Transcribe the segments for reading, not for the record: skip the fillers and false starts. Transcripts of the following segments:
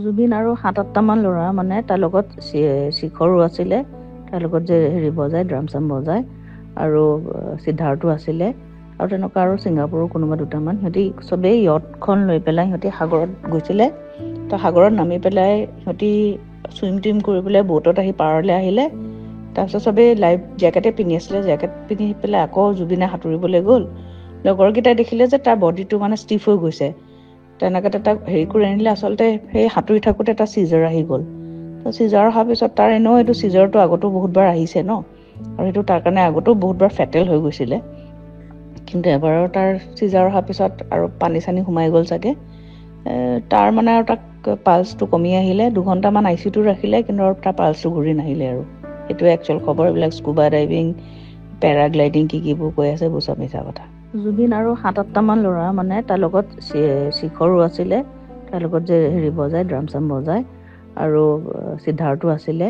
জুবিন আৰু ৭-৮টামান ল'ৰা মানে তাৰ লগত শিখৰো আছিলে, তাৰ লগত যে বজায় ড্ৰাম চাম বজায়, আৰু সিদ্ধাৰ্থো আছিলে, আৰু তেনেকুৱা আৰু ছিংগাপুৰৰ কোনোবা দুটামান। সিহঁতি চবেই য়টখন লৈ পেলাই সিহঁতি সাগৰত গৈছিলে। তো সাগৰত নামি পেলাই সিহঁতি চুইম টুইম কৰি পেলাই বোটত আহি পাৰলৈ আহিলে। তাৰপিছত চবেই লাইফ জেকেটে পিন্ধি আছিলে, জেকেট পিন্ধি পেলাই আকৌ জুবিনে সাঁতুৰিবলৈ গ'ল। লগৰকেইটাই দেখিলে যে তাৰ বডিটো মানে ষ্টিফ হৈ গৈছে। তেনেকৈ তাক কৰি আনিলে। আচলতে সেই সাঁতুৰি থাকোঁতে এটা চিজাৰ আহি গ'ল। তো চিজাৰ অহাৰ পিছত তাৰ এনেও এইটো চিজাৰটো আগতো বহুতবাৰ আহিছে ন, আৰু সেইটো তাৰ কাৰণে আগতো বহুতবাৰ ফেটেল হৈ গৈছিলে। কিন্তু এবাৰৰ তাৰ চিজাৰ অহাৰ পিছত আৰু পানী চানী সোমাই গ'ল চাগে। তাৰ মানে আৰু তাক পালচটো কমি আহিলে। 2 ঘণ্টামান ICUটো ৰাখিলে, কিন্তু আৰু তাৰ পালচটো ঘূৰি নাহিলে। আৰু সেইটোৱে একচুৱেল খবৰ। এইবিলাক স্কুবা ডাইভিং, পেৰাগ্লাইডিং কিবোৰ কৈ আছে এইবোৰ চব মিছা কথা। জুবিন আৰু ৭-৮টামান ল'ৰা মানে তাৰ লগত শিখৰো আছিলে, তাৰ লগত যে বজায় ড্ৰাম চাম বজায়, আৰু সিদ্ধাৰ্থো আছিলে,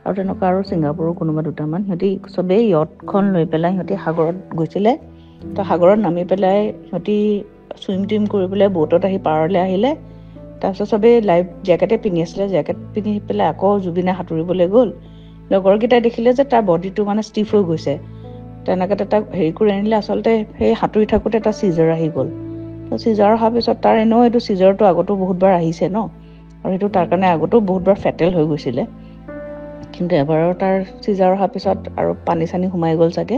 আৰু তেনেকুৱা আৰু ছিংগাপুৰৰ কোনোবা দুটামান। সিহঁতি চবেই য়টখন লৈ পেলাই সিহঁতি সাগৰত গৈছিলে। তো সাগৰত নামি পেলাই সিহঁতি চুইম টুইম কৰি পেলাই বোটত আহি পাৰলৈ আহিলে। তাৰপিছত চবেই লাইফ জেকেটে পিন্ধি আছিলে, জেকেট পিন্ধি পেলাই আকৌ জুবিনে সাঁতুৰিবলৈ গ'ল। লগৰকেইটাই দেখিলে যে তাৰ বডিটো মানে ষ্টিফ হৈ গৈছে। তেনেকৈ তাক কৰি আনিলে। আচলতে সেই সাঁতুৰি থাকোঁতে এটা চিজাৰ আহি গ'ল। তো চিজাৰ অহাৰ পিছত তাৰ এনেও এইটো চিজাৰটো আগতো বহুতবাৰ আহিছে ন, আৰু সেইটো তাৰ কাৰণে আগতো বহুতবাৰ ফেটেল হৈ গৈছিলে। কিন্তু এবাৰৰ তাৰ চিজাৰ অহাৰ পিছত আৰু পানী চানী সোমাই গ'ল চাগে।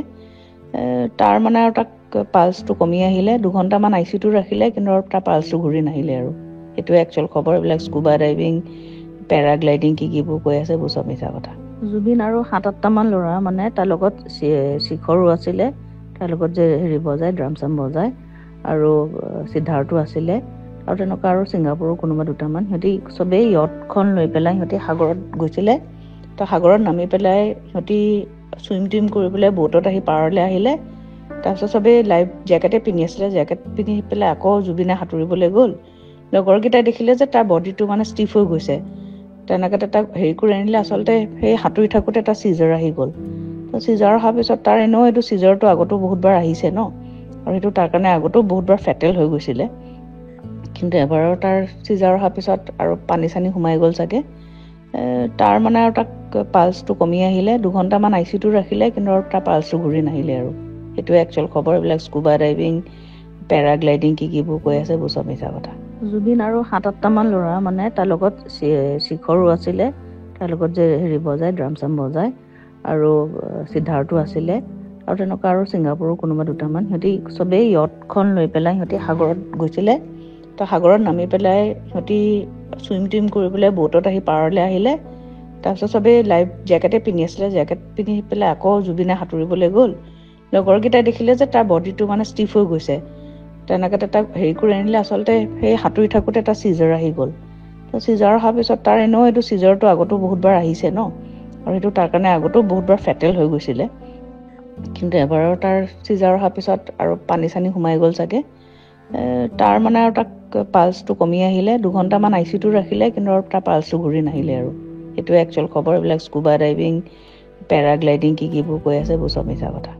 তাৰ মানে আৰু তাক পালচটো কমি আহিলে। 2 ঘণ্টামান ICUটো ৰাখিলে, কিন্তু আৰু তাৰ পালচটো ঘূৰি নাহিলে। আৰু সেইটোৱে একচুৱেল খবৰ। এইবিলাক স্কুবা ডাইভিং, পেৰাগ্লাইডিং কিবোৰ কৈ আছে এইবোৰ চব মিছা কথা। জুবিন আৰু ৭-৮টামান ল'ৰা মানে তাৰ লগত শিখৰো আছিলে, তাৰ লগত যে বজায় ড্ৰাম চাম বজায়, আৰু সিদ্ধাৰ্থো আছিলে, আৰু তেনেকুৱা আৰু ছিংগাপুৰৰ কোনোবা দুটামান। সিহঁতি চবেই য়টখন লৈ পেলাই সিহঁতি সাগৰত গৈছিলে। তো সাগৰত নামি পেলাই সিহঁতি চুইম টুইম কৰি পেলাই বোটত আহি পাৰলৈ আহিলে। তাৰপিছত চবেই লাইফ জেকেটে পিন্ধি আছিলে, জেকেট পিন্ধি পেলাই আকৌ জুবিনে সাঁতুৰিবলৈ গ'ল। লগৰকেইটাই দেখিলে যে তাৰ বডিটো মানে ষ্টিফ হৈ গৈছে। তেনেকৈ তাক কৰি আনিলে। আচলতে সেই সাঁতুৰি থাকোঁতে এটা চিজাৰ আহি গ'ল। তো চিজাৰ অহাৰ পিছত তাৰ এনেও এইটো চিজাৰটো আগতো বহুতবাৰ আহিছে ন, আৰু সেইটো তাৰ কাৰণে আগতো বহুতবাৰ ফেটেল হৈ গৈছিলে। কিন্তু এবাৰৰ তাৰ চিজাৰ অহাৰ পিছত আৰু পানী চানী সোমাই গ'ল চাগে। তাৰ মানে আৰু তাক পালচটো কমি আহিলে। 2 ঘণ্টামান ICUটো ৰাখিলে, কিন্তু আৰু তাৰ পালচটো ঘূৰি নাহিলে। আৰু সেইটোৱে একচুৱেল খবৰ। এইবিলাক স্কুবা ডাইভিং, পেৰাগ্লাইডিং কিবোৰ কৈ আছে এইবোৰ চব মিছা কথা। জুবিন আৰু ৭-৮টামান ল'ৰা মানে তাৰ লগত শিখৰো আছিলে, তাৰ লগত যে বজায় ড্ৰাম চাম বজায়, আৰু সিদ্ধাৰ্থো আছিলে, আৰু তেনেকুৱা আৰু ছিংগাপুৰৰ কোনোবা দুটামান। সিহঁতি চবেই য়টখন লৈ পেলাই সিহঁতি সাগৰত গৈছিলে। তো সাগৰত নামি পেলাই সিহঁতি চুইম টুইম কৰি পেলাই বোটত আহি পাৰলৈ আহিলে। তাৰপিছত চবেই লাইফ জেকেটে পিন্ধি আছিলে, জেকেট পিন্ধি পেলাই আকৌ জুবিনে সাঁতুৰিবলৈ গ'ল। লগৰকেইটাই দেখিলে যে তাৰ বডিটো মানে ষ্টিফ হৈ গৈছে। তেনেকৈ তাক কৰি আনিলে। আচলতে সেই সাঁতুৰি থাকোঁতে এটা চিজাৰ আহি গ'ল। তো চিজাৰ অহাৰ পিছত তাৰ এনেও এইটো চিজাৰটো আগতো বহুতবাৰ আহিছে ন, আৰু সেইটো তাৰ কাৰণে আগতো বহুতবাৰ ফেটেল হৈ গৈছিলে। কিন্তু এবাৰৰ তাৰ চিজাৰ অহাৰ পিছত আৰু পানী চানী সোমাই গ'ল চাগে। তাৰ মানে আৰু তাক পালচটো কমি আহিলে। 2 ঘণ্টামান ICUটো ৰাখিলে, কিন্তু আৰু তাৰ পালচটো ঘূৰি নাহিলে। আৰু সেইটোৱে একচুৱেল খবৰ। এইবিলাক স্কুবা ডাইভিং, পেৰাগ্লাইডিং কিবোৰ কৈ আছে এইবোৰ চব মিছা কথা।